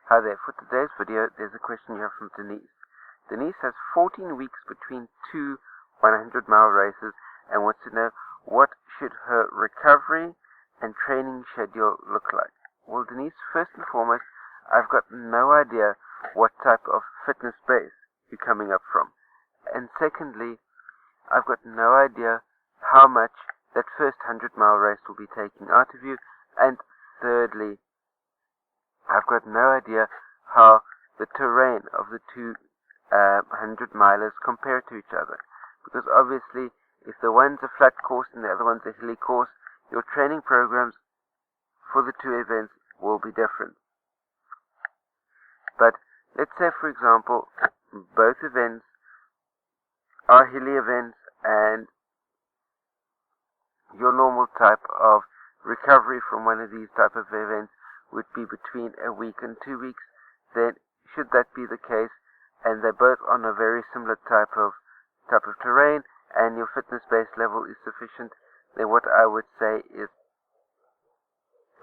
Hi there, for today's video there's a question here from Denise. Denise has 14 weeks between two 100-mile races and wants to know what should her recovery and training schedule look like. Well, Denise, first and foremost, I've got no idea what type of fitness base you're coming up from. And secondly, I've got no idea how much that first 100-mile race will be taking out of you. And thirdly, I've got no idea how the terrain of the two 100-milers compare to each other. Because obviously, if the one's a flat course and the other one's a hilly course, your training programs for the two events will be different. But let's say, for example, both events are hilly events and your normal type of recovery from one of these type of events would be between a week and 2 weeks, then should that be the case and they're both on a very similar type of terrain and your fitness base level is sufficient, then what I would say is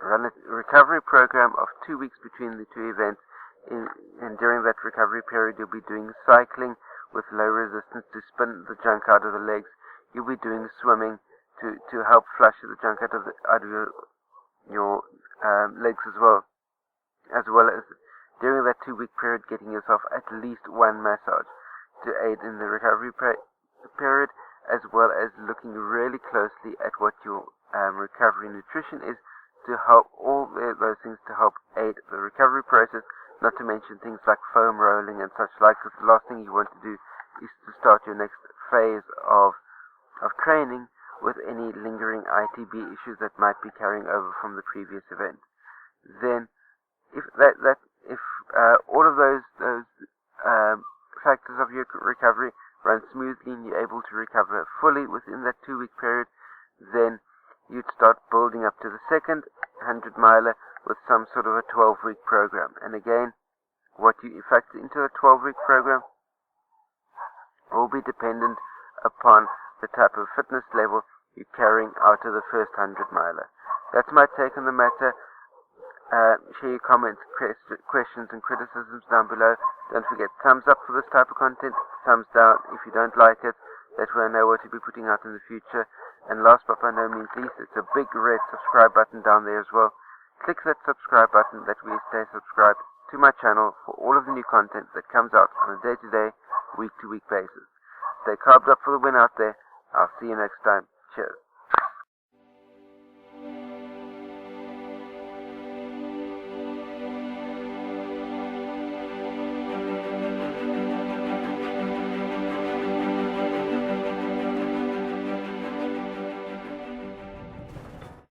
run a recovery program of 2 weeks between the two events, and during that recovery period you'll be doing cycling with low resistance to spin the junk out of the legs. You'll be doing swimming to help flush the junk out of your legs as well as during that 2 week period getting yourself at least one massage to aid in the recovery period, as well as looking really closely at what your recovery nutrition is to help all those things to help aid the recovery process, not to mention things like foam rolling and such like, because the last thing you want to do is to start your next phase of training with any lingering ITB issues that might be carrying over from the previous event. Then, if all of those factors of your recovery run smoothly and you're able to recover fully within that 2 week period, then you'd start building up to the second 100-miler with some sort of a 12-week program. And again, what you factor into the 12-week program will be dependent upon the type of fitness level you're carrying out of the first 100-miler. That's my take on the matter. Share your comments, questions and criticisms down below. Don't forget, thumbs up for this type of content, thumbs down if you don't like it. That way I know what to be putting out in the future. And last but by no means least, it's a big red subscribe button down there as well. Click that subscribe button, that way you stay subscribed to my channel for all of the new content that comes out on a day-to-day, week-to-week basis. Stay carved up for the win out there. I'll see you next time. Cheers.